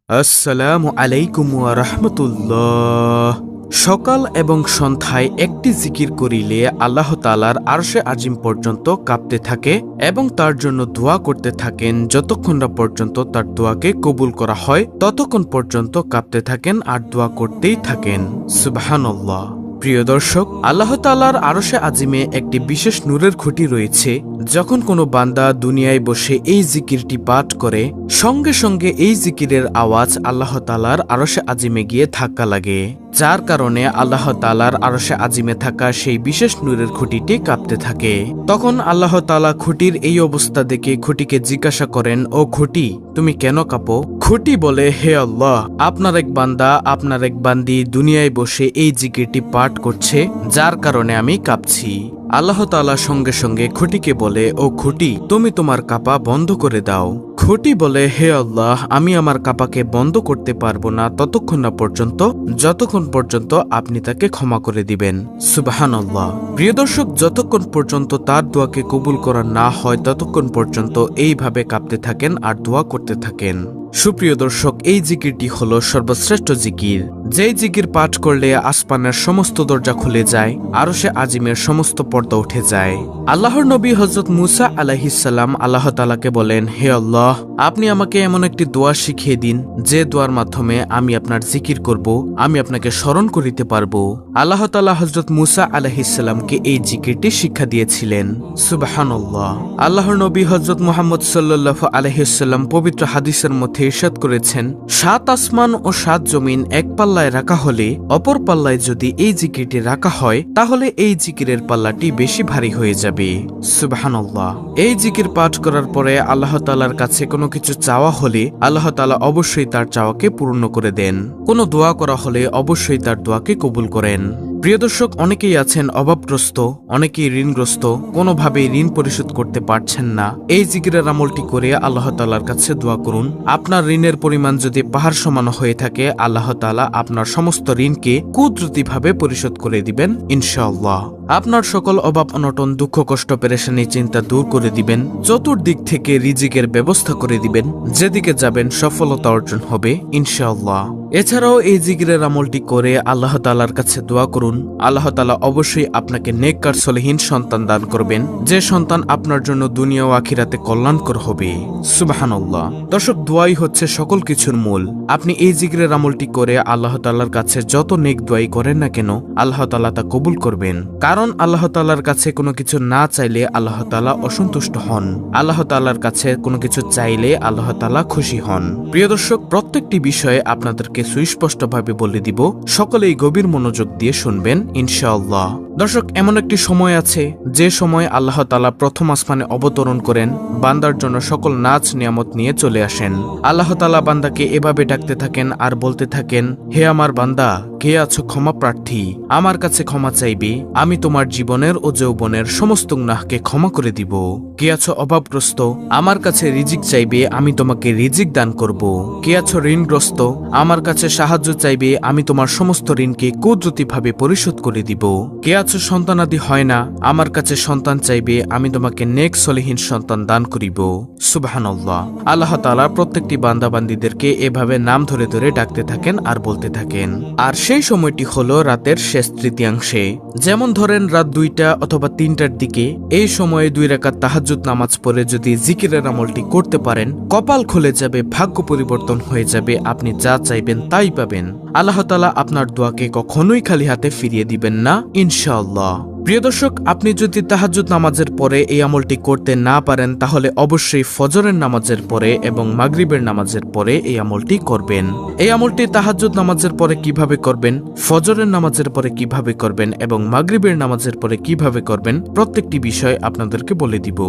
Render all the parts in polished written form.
আসসালামু আলাইকুম ওয়া রাহমাতুল্লাহ। সকাল এবং সন্ধ্যায় একটি জিকির করিলে আল্লাহ তাআলার আরশে আজিম পর্যন্ত কাঁপতে থাকে এবং তার জন্য দোয়া করতে থাকেন। যতক্ষণ না পর্যন্ত তার দোয়াকে কবুল করা হয় ততক্ষণ পর্যন্ত কাঁপতে থাকেন আর দোয়া করতেই থাকেন। সুবহানাল্লাহ। প্রিয় দর্শক, আল্লাহ তাআলার আরশে আজিমে একটি বিশেষ নূরের খুঁটি রয়েছে। যখন কোনো বান্দা দুনিয়ায় বসে এই জিকিরটি পাঠ করে, সঙ্গে সঙ্গে এই জিকিরের আওয়াজ আল্লাহ তাআলার আরশে আজিমে গিয়ে ধাক্কা লাগে, যার কারণে আল্লাহ তাআলার আরশে আজিমে থাকা সেই বিশেষ নূরের খুঁটিটি কাঁপতে থাকে। তখন আল্লাহ তাআলা খুঁটির এই অবস্থা দেখে খুঁটিকে জিজ্ঞাসা করেন, ও খুঁটি, তুমি কেন কাঁপো? খুঁটি বলে, হে আল্লাহ, আপনার এক বান্দা, আপনার এক বান্দি দুনিয়ায় বসে এই জিকিরটি পাঠ করছে, যার কারণে আমি কাঁপছি। আল্লাহ তাআলা সঙ্গে সঙ্গে খুঁটিকে বলে, ও খুঁটি, তুমি তোমার কাঁপা বন্ধ করে দাও। খুঁটি বলে, হে আল্লাহ, আমি আমার কাঁপাকে বন্ধ করতে পারবো না ততক্ষণ না পর্যন্ত যতক্ষণ পর্যন্ত আপনি তাকে ক্ষমা করে দিবেন। সুবহানাল্লাহ। প্রিয় দর্শক, যতক্ষণ পর্যন্ত তার দোয়াকে কবুল করা না হয় ততক্ষণ পর্যন্ত এইভাবে কাঁপতে থাকেন আর দোয়া করতে থাকেন। সুপ্রিয় দর্শক, এই জিকিরটি হলো সর্বশ্রেষ্ঠ জিকির। যেই জিকির পাঠ করলে আসমানের সমস্ত দরজা খুলে যায়, আরশে আজিমের সমস্ত পর্দা উঠে যায়। আল্লাহর নবী হযরত মুসা আলাইহিস সালাম আল্লাহ তাআলাকে বলেন, হে আল্লাহ, আপনি আমাকে এমন একটি দোয়া শিখিয়ে দিন যে দোয়ার মাধ্যমে আমি আপনার জিকির করব, আমি আপনাকে স্মরণ করিতে পারবো। আল্লাহ তাআলা হযরত মুসা আলাইহিস সালামকে এই জিকিরটি শিক্ষা দিয়েছিলেন। সুবহানাল্লাহ। আল্লাহর নবী হযরত মুহাম্মদ সাল্লাল্লাহু আলাইহি ওয়াসাল্লাম পবিত্র হাদিসের মধ্যে ইরশাদ করেছেন, 7 আসমান ও 7 জমিন এক পাল্লায় রাখা হলে অপর পাল্লায় যদি এই জিকিরটি রাখা হয় তাহলে এই জিকিরের পাল্লাটি বেশি ভারী হয়ে যাবে। সুবহানাল্লাহ। এই জিকির পাঠ করার পরে আল্লাহ তাআলার কাছে কোনো কিছু চাওয়া হলে আল্লাহ তাআলা অবশ্যই তার চাওয়াকে পূর্ণ করে দেন। কোনো দোয়া করা হলে অবশ্যই তার দোয়াকে কবুল করেন। প্রিয় দর্শক, অনেকেই আছেন অভাবগ্রস্ত, অনেকেই ঋণগ্রস্ত, কোনোভাবেই ঋণ পরিশোধ করতে পারছেন না। এই জিকিরের আমলটি করে আল্লাহ তাআলার কাছে দোয়া করুন। আপনার ঋণের পরিমাণ যদি পাহাড় সমান হয়ে থাকে, আল্লাহ তাআলা আপনার সমস্ত ঋণকে কুদরতিভাবে পরিশোধ করে দিবেন ইনশাআল্লাহ। আপনার সকল অভাব অনটন, দুঃখ কষ্ট, পেরেশানি, চিন্তা দূর করে দিবেন। চতুর্দিক থেকে রিজিকের ব্যবস্থা করে দিবেন। যেদিকে যাবেন সফলতা অর্জন হবে ইনশাআল্লাহ। এছাড়াও এই জিকিরের আমলটি করে আল্লাহ তাআলার কাছে দোয়া করুন। আল্লাহ তাআলা অবশ্যই আপনাকে নেককার সলিহিন সন্তান দান করবেন, যে সন্তান আপনার জন্য দুনিয়া ও আখিরাতে কল্যাণকর হবে। সুবহানাল্লাহ। দর্শক, দোয়াই হচ্ছে সকল কিছুর মূল। আপনি এই জিকিরের আমলটি করে আল্লাহ তাআলার কাছে যত নেক দোয়াই করেন না কেন, আল্লাহ তাআলা তা কবুল করবেন। কারণ আল্লাহ তাআলার কাছে কোনো কিছু না চাইলে আল্লাহ তাআলা অসন্তুষ্ট হন। আল্লাহ তাআলার কাছে কোনো কিছু চাইলে আল্লাহ তাআলা খুশি হন। প্রিয় দর্শক, প্রত্যেকটি বিষয়ে আপনাদেরকে সুস্পষ্টভাবে বলে দিব, সকলেই গভীর মনোযোগ দিয়ে শুনবেন ইনশাআল্লাহ। দর্শক, এমন একটি সময় আছে যে সময় আল্লাহ তাআলা প্রথম আসমানে অবতরণ করেন, বান্দার জন্য সকল নাজ নিয়ামত নিয়ে চলে আসেন। আল্লাহ তাআলা বান্দাকে এভাবে ডাকতে থাকেন আর বলতে থাকেন, হে আমার বান্দা, কে আছো ক্ষমা প্রার্থী, আমার কাছে ক্ষমা চাইবে, আমি তোমার জীবনের ও যৌবনের সমস্ত গুনাহকে ক্ষমা করে দিব। কে আছো অভাবগ্রস্ত, আমার কাছে রিজিক চাইবে, আমি তোমাকে রিজিক দান করব। কে আছো ঋণগ্রস্ত, আমার কাছে সাহায্য চাইবে, আমি তোমার সমস্ত ঋণকে কুদরতিভাবে পরিশোধ করে দিব। কে আছো সন্তানাদি হয় না, আমার কাছে সন্তান চাইবে, আমি তোমাকে নেক সলিহীন সন্তান দান করিব। সুবহানাল্লাহ। আল্লাহ তাআলা প্রত্যেকটি বান্দাবান্দীদেরকে এভাবে নাম ধরে ধরে ডাকতে থাকেন আর বলতে থাকেন। আর সেই সময়টি হলো রাতের শেষ তৃতীয়াংশে। যেমন ধরেন রাত 2টা অথবা 3টার দিকে, এই সময়ে 2 রাকাত তাহাজ্জুদ নামাজ পড়ে যদি জিকিরের আমলটি করতে পারেন, কপাল খুলে যাবে, ভাগ্য পরিবর্তন হয়ে যাবে, আপনি যা চাইবেন তাই পাবেন। আল্লাহ তাআলা আপনার দোয়াকে কখনোই খালি হাতে ফিরিয়ে দিবেন না ইনশাআল্লাহ। প্রিয় দর্শক, আপনি যদি তাহাজ্জুদ নামাজের পরে এই আমলটি করতে না পারেন তাহলে অবশ্যই ফজরের নামাজের পরে এবং মাগরিবের নামাজের পরে এই আমলটি করবেন। এই আমলটি তাহাজ্জুদ নামাজের পরে কিভাবে করবেন, ফজরের নামাজের পরে কিভাবে করবেন এবং মাগরিবের নামাজের পরে কিভাবে করবেন, প্রত্যেকটি বিষয় আপনাদেরকে বলে দিব।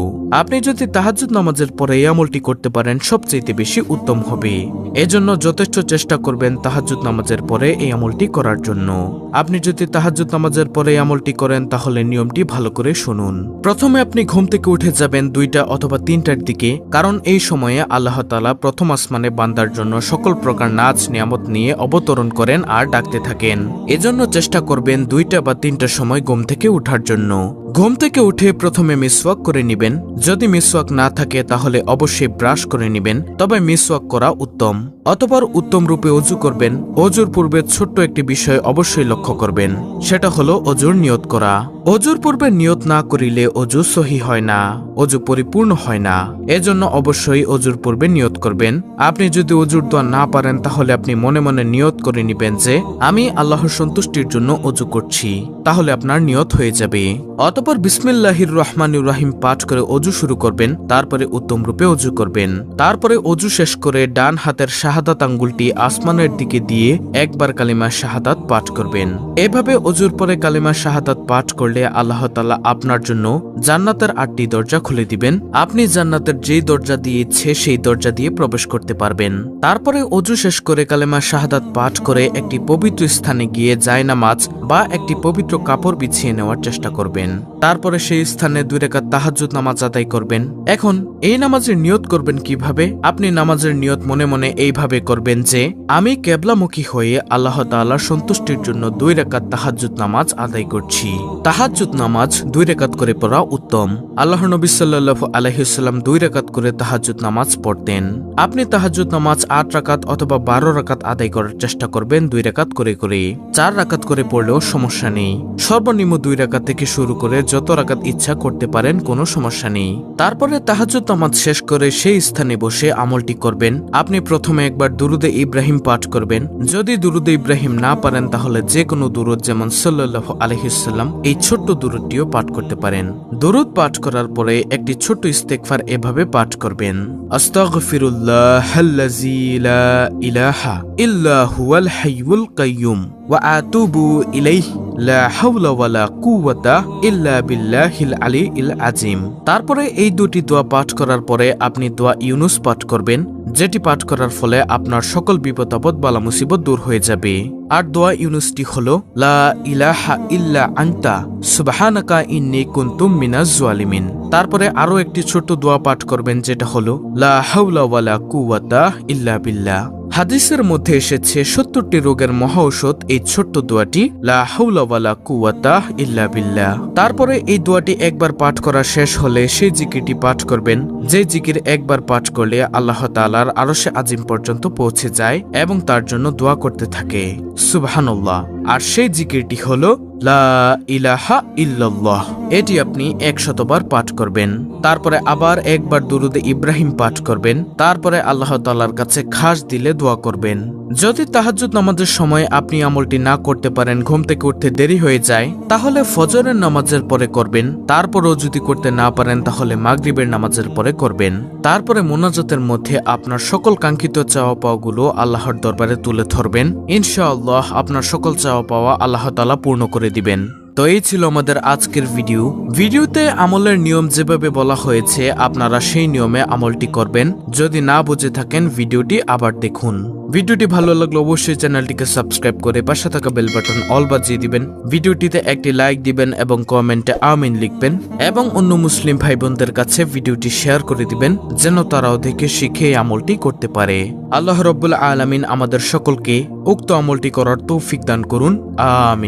আপনি যদি তাহাজ্জুদ নামাজের পরে এই আমলটি করতে পারেন সবচেয়ে বেশি উত্তম হবে। এজন্য যথেষ্ট চেষ্টা করবেন তাহাজ্জুদ নামাজের পরে এই আমলটি করার জন্য। আপনি যদি তাহাজ্জুদ নামাজের পরে এই আমলটি করেন তাহলে নিয়মটি ভালো করে শুনুন। প্রথমে আপনি ঘুম থেকে উঠে যাবেন 2টা অথবা 3টার দিকে, কারণ এই সময়ে আল্লাহ তাআলা প্রথম আসমানে বান্দার জন্য সকল প্রকার নাজ নিয়ামত নিয়ে অবতরণ করেন আর ডাকতে থাকেন। এজন্য চেষ্টা করবেন 2টা বা 3টার সময় ঘুম থেকে উঠার জন্য। ঘুম থেকে উঠে প্রথমে মিসওয়াক করে নিবেন। যদি মিসওয়াক না থাকে তাহলে অবশ্যই ব্রাশ করে নিবেন, তবে মিসওয়াক করা উত্তম। অতঃপর উত্তম রূপে অজু করবেন। অজুর পূর্বে ছোট্ট একটি বিষয় অবশ্যই লক্ষ্য করবেন, সেটা হলো অজুর নিয়ত করা। অজুর পূর্বে নিয়ত না করিলে অজু সহি হয় না, অজু পরিপূর্ণ হয় না। এজন্য অবশ্যই অজুর পূর্বে নিয়ত করবেন। আপনি যদি অজুর দোয়া না পারেন তাহলে আপনি মনে মনে নিয়ত করে নিবেন যে আমি আল্লাহর সন্তুষ্টির জন্য অজু করছি, তাহলে আপনার নিয়ত হয়ে যাবে। অতঃপর বিসমিল্লাহির রহমানির রহিম পাঠ করে অজু শুরু করবেন। তারপরে উত্তম রূপে অজু করবেন। তারপরে অজু শেষ করে ডান হাতের শাহাদাত আঙ্গুলটি আসমানের দিকে দিয়ে একবার কালিমা শাহাদাত পাঠ করবেন। এভাবে অজুর পরে কালিমা শাহাদাত পাঠ করলে আল্লাহ তাআলা আপনার জন্য জান্নাতের 8টি দরজা খুলে দিবেন। আপনি জান্নাতের যেই দরজা দিয়ে ইচ্ছে সেই দরজা দিয়ে প্রবেশ করতে পারবেন। তারপরে অজু শেষ করে কালেমা শাহাদাত পাঠ করে একটি পবিত্র স্থানে গিয়ে জায়নামাজ বা একটি পবিত্র কাপড় বিছিয়ে নেওয়ার চেষ্টা করবেন। তারপরে সেই স্থানে 2 রাকাত তাহাজ্জুদ নামাজ আদায় করবেন। এখন এই নামাজের নিয়ত করবেন কিভাবে? আপনি নামাজের নিয়ত মনে মনে এইভাবে করবেন যে আমি কেবলামুখী হয়ে আল্লাহ তাআলার সন্তুষ্টির জন্য 2 রাকাত তাহাজ্জুদ নামাজ আদায় করছি। তাহাজ্জুদ নামাজ 2 রাকাত করে পড়া উত্তম। আল্লাহর নবী সাল্লাল্লাহু আলাইহি ওয়াসাল্লাম 2 রাকাত করে তাহাজ্জুদ নামাজ পড়তেন। আপনি তাহাজ্জুদ নামাজ 8 রাকাত অথবা 12 রাকাত আদায় করার চেষ্টা করবেন 2 রাকাত করে। 4 রাকাত করে পড়লেও সমস্যা নেই। সর্বনিম্ন 2 রাকাত থেকে শুরু করে যত রাকাত ইচ্ছা করতে পারেন, কোনো সমস্যা নেই। তারপরে তাহাজ্জুদ নামাজ শেষ করে সেই স্থানে বসে আমলটি করবেন। আপনি প্রথমে একবার দুরুদে ইব্রাহিম পাঠ করবেন। যদি দুরুদে ইব্রাহিম না পারেন তাহলে যে কোনো দুরুদ, যেমন সাল্লাল্লাহু আলাইহি ওয়াসাল্লাম, এই ছোট্ট দুরুদটিও পাঠ করতে পারেন। দুরুদ পাঠ করার পরে একটি ছোট্ট ইস্তেগফার এভাবে পাঠ করবেন। আস্তাগফিরুল্লাহাল্লাযী লা ইলাহা ইল্লা হুয়াল হাইয়ুল কাইয়্যুম ওয়া আতুবু ইলাইহি লা হাওলা ওয়ালা কুওয়াতা ইল্লা বিল্লাহিল আলিয়্যিল আযীম। তারপরে এই দুটি দোয়া পাঠ করার পরে আপনি দোয়া ইউনুস পাঠ করবেন, যেটি পাঠ করার ফলে আপনার সকল বিপদ আপদ বালা মুসিবত দূর হয়ে যাবে। আর দোয়া ইউনুসটি হলো লা ইলাহা ইল্লা আনতা সুবহানাকা ইন্নী কুনতু মিনাজ জালিমিন। তারপরে আরো একটি ছোট্ট দোয়া পাঠ করবেন, যেটা হলো লা হাওলা ওয়ালা কুওয়াতা ইল্লা বিল্লাহ। হাদিসের মধ্যে এসেছে 70টি রোগের মহা ঔষধ এই ছোট্ট দোয়াটি, লা হাওলা ওয়ালা কুওয়াতা ইল্লা বিল্লাহ। তারপরে এই দোয়াটি একবার পাঠ করা শেষ হলে সেই জিকিরটি পাঠ করবেন, যে জিকির একবার পাঠ করলে আল্লাহ তাআলার আরশে আজিম পর্যন্ত পৌঁছে যায় এবং তার জন্য দোয়া করতে থাকে। সুবহানাল্লাহ। আর সেই জিকিরটি হলো লা ইলাহা ইল্লাল্লাহ। এটি আপনি 100 বার পাঠ করবেন। তারপরে আবার একবার দুরুদে ইব্রাহিম পাঠ করবেন। তারপরে আল্লাহ তাআলার কাছে খাস দিলে দোয়া করবেন। যদি তাহাজ্জুদ নামাজের সময় আপনি আমলটি না করতে পারেন, ঘুম থেকে উঠতে দেরি হয়ে যায়, তাহলে ফজরের নামাজের পরে করবেন। তারপরেও যদি করতে না পারেন তাহলে মাগরিবের নামাজের পরে করবেন। তারপরে মোনাজাতের মধ্যে আপনার সকল কাঙ্ক্ষিত চাওয়া পাওয়াগুলো আল্লাহর দরবারে তুলে ধরবেন। ইনশাআল্লাহ আপনার সকল চাওয়া পাওয়া আল্লাহ তাআলা পূর্ণ করে দিবেন। তো এই ছিল আমাদের আজকের ভিডিওতে আমলের নিয়ম যেভাবে বলা হয়েছে আপনারা সেই নিয়মে আমলটি করবেন। যদি না বুঝে থাকেন ভিডিওটি আবার দেখুন। ভিডিওটি ভালো লাগলে অবশ্যই চ্যানেলটিকে সাবস্ক্রাইব করে পাশে থাকা বেল বাটন অল বাজিয়ে দিবেন। ভিডিওটিতে একটি লাইক দিবেন এবং কমেন্টে আমিন লিখবেন এবং অন্য মুসলিম ভাই বোনদের কাছে ভিডিওটি শেয়ার করে দিবেন, যেন তারাও দেখে শিখে আমলটি করতে পারে। আল্লাহ রাব্বুল আলামিন আমাদের সকলকে উক্ত আমলটি করার তৌফিক দান করুন। আমিন।